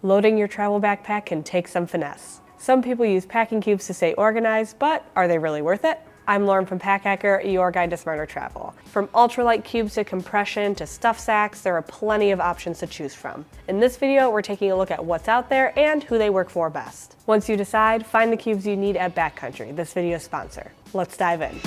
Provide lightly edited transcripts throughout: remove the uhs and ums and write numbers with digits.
Loading your travel backpack can take some finesse. Some people use packing cubes to stay organized, but are they really worth it? I'm Lauren from Pack Hacker, your guide to smarter travel. From ultralight cubes to compression to stuff sacks, there are plenty of options to choose from. In this video, we're taking a look at what's out there and who they work for best. Once you decide, find the cubes you need at Backcountry, this video's sponsor. Let's dive in.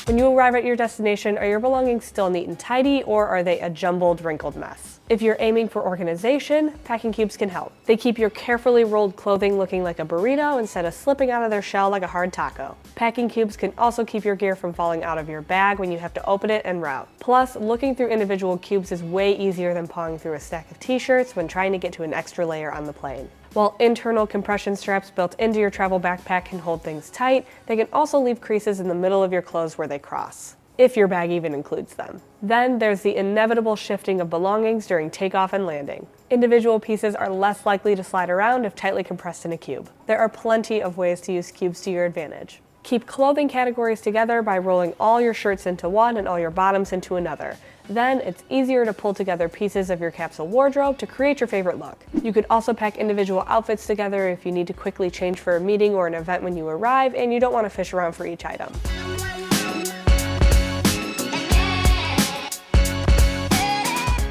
When you arrive at your destination, are your belongings still neat and tidy, or are they a jumbled, wrinkled mess? If you're aiming for organization, packing cubes can help. They keep your carefully rolled clothing looking like a burrito instead of slipping out of their shell like a hard taco. Packing cubes can also keep your gear from falling out of your bag when you have to open it and route. Plus, looking through individual cubes is way easier than pawing through a stack of t-shirts when trying to get to an extra layer on the plane. While internal compression straps built into your travel backpack can hold things tight, they can also leave creases in the middle of your clothes where they cross, if your bag even includes them. Then there's the inevitable shifting of belongings during takeoff and landing. Individual pieces are less likely to slide around if tightly compressed in a cube. There are plenty of ways to use cubes to your advantage. Keep clothing categories together by rolling all your shirts into one and all your bottoms into another. Then it's easier to pull together pieces of your capsule wardrobe to create your favorite look. You could also pack individual outfits together if you need to quickly change for a meeting or an event when you arrive and you don't want to fish around for each item.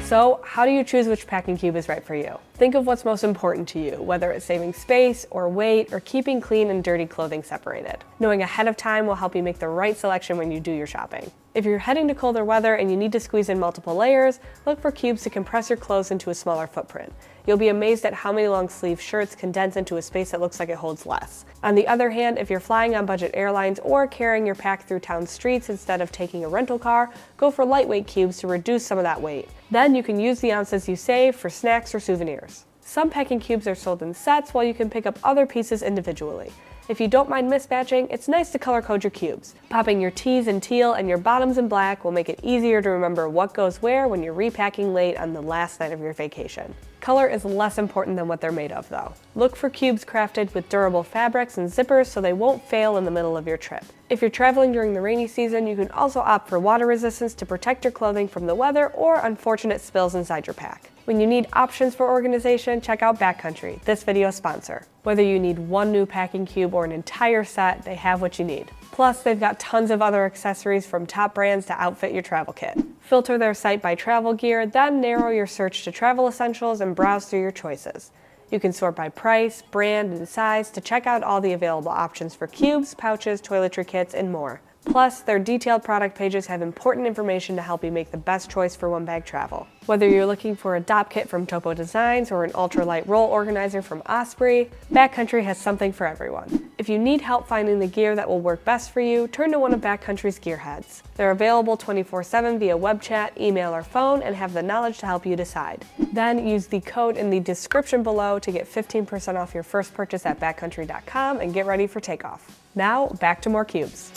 So, how do you choose which packing cube is right for you? Think of what's most important to you, whether it's saving space or weight or keeping clean and dirty clothing separated. Knowing ahead of time will help you make the right selection when you do your shopping. If you're heading to colder weather and you need to squeeze in multiple layers, look for cubes to compress your clothes into a smaller footprint. You'll be amazed at how many long sleeve shirts condense into a space that looks like it holds less. On the other hand, if you're flying on budget airlines or carrying your pack through town streets instead of taking a rental car, go for lightweight cubes to reduce some of that weight. Then you can use the ounces you save for snacks or souvenirs. Some packing cubes are sold in sets, while you can pick up other pieces individually. If you don't mind mismatching, it's nice to color code your cubes. Popping your tees in teal and your bottoms in black will make it easier to remember what goes where when you're repacking late on the last night of your vacation. Color is less important than what they're made of, though. Look for cubes crafted with durable fabrics and zippers so they won't fail in the middle of your trip. If you're traveling during the rainy season, you can also opt for water resistance to protect your clothing from the weather or unfortunate spills inside your pack. When you need options for organization, check out Backcountry, this video's sponsor. Whether you need one new packing cube or an entire set, they have what you need. Plus, they've got tons of other accessories from top brands to outfit your travel kit. Filter their site by travel gear, then narrow your search to travel essentials and browse through your choices. You can sort by price, brand, and size to check out all the available options for cubes, pouches, toiletry kits, and more. Plus, their detailed product pages have important information to help you make the best choice for one-bag travel. Whether you're looking for a dop kit from Topo Designs or an ultralight roll organizer from Osprey, Backcountry has something for everyone. If you need help finding the gear that will work best for you, turn to one of Backcountry's gearheads. They're available 24/7 via web chat, email, or phone, and have the knowledge to help you decide. Then use the code in the description below to get 15% off your first purchase at backcountry.com and get ready for takeoff. Now, back to more cubes.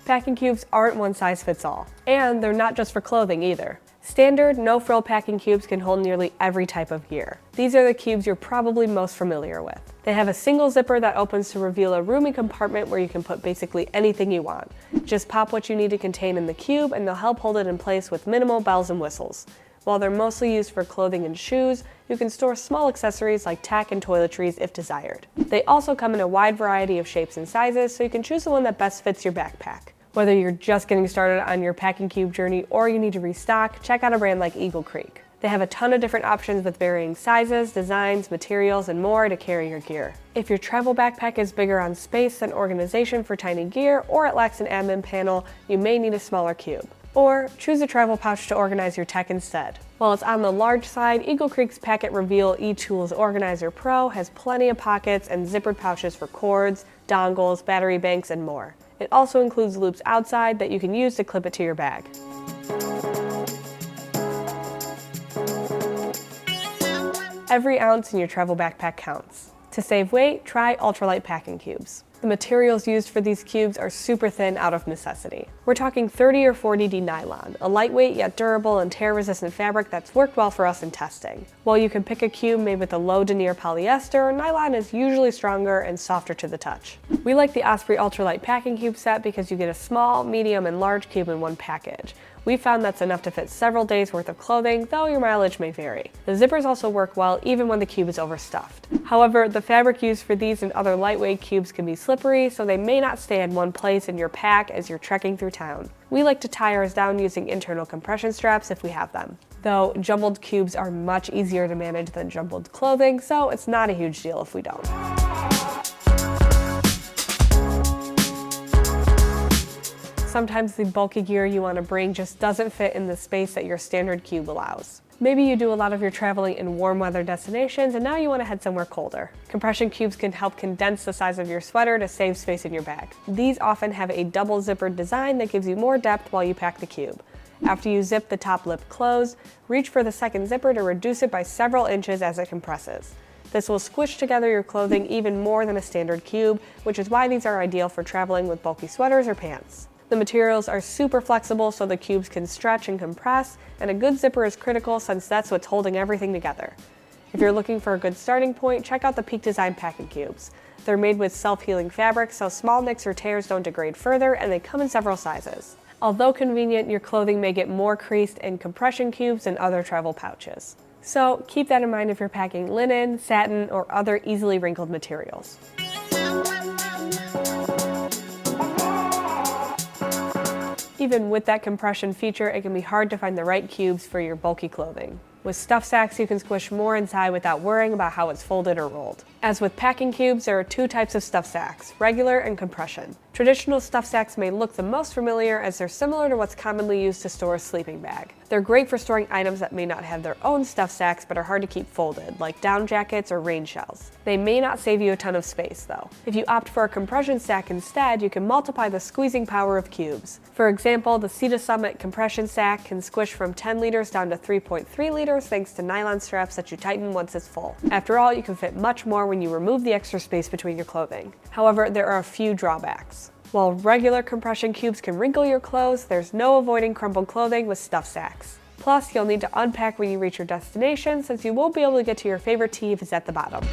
Packing cubes aren't one size fits all, and they're not just for clothing either. Standard, no-frill packing cubes can hold nearly every type of gear. These are the cubes you're probably most familiar with. They have a single zipper that opens to reveal a roomy compartment where you can put basically anything you want. Just pop what you need to contain in the cube and they'll help hold it in place with minimal bells and whistles. While they're mostly used for clothing and shoes, you can store small accessories like tack and toiletries if desired. They also come in a wide variety of shapes and sizes, so you can choose the one that best fits your backpack. Whether you're just getting started on your packing cube journey or you need to restock, check out a brand like Eagle Creek. They have a ton of different options with varying sizes, designs, materials, and more to carry your gear. If your travel backpack is bigger on space than organization for tiny gear, or it lacks an admin panel, you may need a smaller cube. Or choose a travel pouch to organize your tech instead. While it's on the large side, Eagle Creek's Packet Reveal eTools Organizer Pro has plenty of pockets and zippered pouches for cords, dongles, battery banks, and more. It also includes loops outside that you can use to clip it to your bag. Every ounce in your travel backpack counts. To save weight, try Ultralight packing cubes. The materials used for these cubes are super thin out of necessity. We're talking 30 or 40D nylon, a lightweight yet durable and tear-resistant fabric that's worked well for us in testing. While you can pick a cube made with a low denier polyester, nylon is usually stronger and softer to the touch. We like the Osprey Ultralight packing cube set because you get a small, medium, and large cube in one package. We found that's enough to fit several days worth of clothing, though your mileage may vary. The zippers also work well even when the cube is overstuffed. However, the fabric used for these and other lightweight cubes can be slippery, so they may not stay in one place in your pack as you're trekking through town. We like to tie ours down using internal compression straps if we have them. Though jumbled cubes are much easier to manage than jumbled clothing, so it's not a huge deal if we don't. Sometimes the bulky gear you want to bring just doesn't fit in the space that your standard cube allows. Maybe you do a lot of your traveling in warm weather destinations and now you want to head somewhere colder. Compression cubes can help condense the size of your sweater to save space in your bag. These often have a double zippered design that gives you more depth while you pack the cube. After you zip the top lip closed, reach for the second zipper to reduce it by several inches as it compresses. This will squish together your clothing even more than a standard cube, which is why these are ideal for traveling with bulky sweaters or pants. The materials are super flexible so the cubes can stretch and compress, and a good zipper is critical since that's what's holding everything together. If you're looking for a good starting point, check out the Peak Design packing cubes. They're made with self-healing fabric so small nicks or tears don't degrade further, and they come in several sizes. Although convenient, your clothing may get more creased in compression cubes and other travel pouches. So keep that in mind if you're packing linen, satin, or other easily wrinkled materials. Even with that compression feature, it can be hard to find the right cubes for your bulky clothing. With stuff sacks, you can squish more inside without worrying about how it's folded or rolled. As with packing cubes, there are two types of stuff sacks, regular and compression. Traditional stuff sacks may look the most familiar as they're similar to what's commonly used to store a sleeping bag. They're great for storing items that may not have their own stuff sacks but are hard to keep folded, like down jackets or rain shells. They may not save you a ton of space though. If you opt for a compression sack instead, you can multiply the squeezing power of cubes. For example, the Sea to Summit compression sack can squish from 10 liters down to 3.3 liters thanks to nylon straps that you tighten once it's full. After all, you can fit much more when you remove the extra space between your clothing. However, there are a few drawbacks. While regular compression cubes can wrinkle your clothes, there's no avoiding crumpled clothing with stuff sacks. Plus, you'll need to unpack when you reach your destination since you won't be able to get to your favorite tea if it's at the bottom.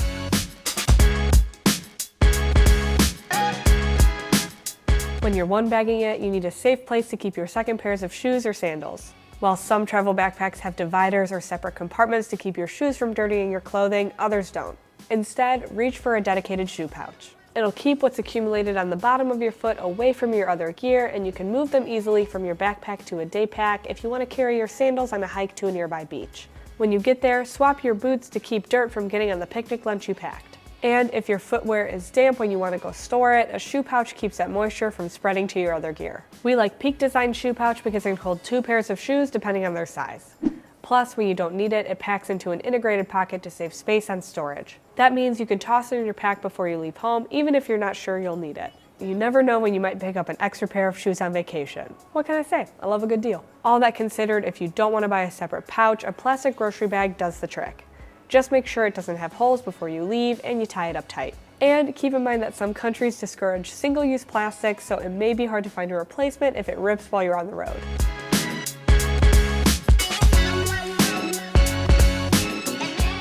When you're one-bagging it, you need a safe place to keep your second pairs of shoes or sandals. While some travel backpacks have dividers or separate compartments to keep your shoes from dirtying your clothing, others don't. Instead, reach for a dedicated shoe pouch. It'll keep what's accumulated on the bottom of your foot away from your other gear, and you can move them easily from your backpack to a day pack if you want to carry your sandals on a hike to a nearby beach. When you get there, swap your boots to keep dirt from getting on the picnic lunch you packed. And if your footwear is damp when you want to go store it, a shoe pouch keeps that moisture from spreading to your other gear. We like Peak Design shoe pouch because it can hold 2 pairs of shoes depending on their size. Plus, when you don't need it, it packs into an integrated pocket to save space on storage. That means you can toss it in your pack before you leave home, even if you're not sure you'll need it. You never know when you might pick up an extra pair of shoes on vacation. What can I say? I love a good deal. All that considered, if you don't want to buy a separate pouch, a plastic grocery bag does the trick. Just make sure it doesn't have holes before you leave and you tie it up tight. And keep in mind that some countries discourage single-use plastics, so it may be hard to find a replacement if it rips while you're on the road.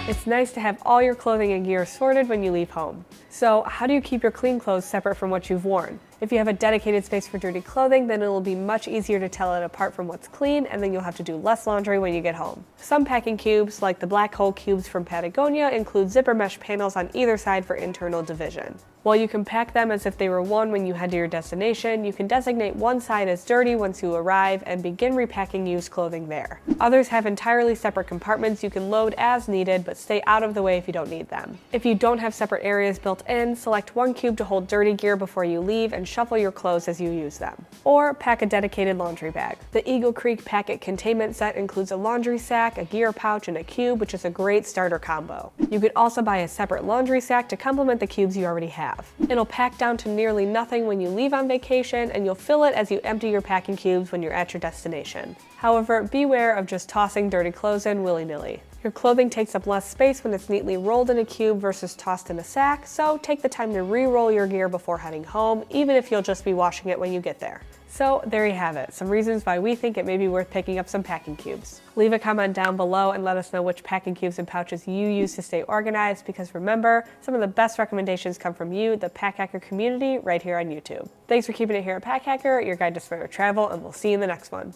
It's nice to have all your clothing and gear sorted when you leave home. So how do you keep your clean clothes separate from what you've worn? If you have a dedicated space for dirty clothing, then it'll be much easier to tell it apart from what's clean, and then you'll have to do less laundry when you get home. Some packing cubes, like the black hole cubes from Patagonia, include zipper mesh panels on either side for internal division. While you can pack them as if they were one when you head to your destination, you can designate one side as dirty once you arrive and begin repacking used clothing there. Others have entirely separate compartments you can load as needed, but stay out of the way if you don't need them. If you don't have separate areas built in, select one cube to hold dirty gear before you leave and shuffle your clothes as you use them. Or pack a dedicated laundry bag. The Eagle Creek Packet Containment Set includes a laundry sack, a gear pouch, and a cube, which is a great starter combo. You could also buy a separate laundry sack to complement the cubes you already have. It'll pack down to nearly nothing when you leave on vacation, and you'll fill it as you empty your packing cubes when you're at your destination. However, beware of just tossing dirty clothes in willy-nilly. Your clothing takes up less space when it's neatly rolled in a cube versus tossed in a sack, so take the time to re-roll your gear before heading home, even if you'll just be washing it when you get there. So there you have it, some reasons why we think it may be worth picking up some packing cubes. Leave a comment down below and let us know which packing cubes and pouches you use to stay organized, because remember, some of the best recommendations come from you, the Pack Hacker community, right here on YouTube. Thanks for keeping it here at Pack Hacker, your guide to smarter travel, and we'll see you in the next one.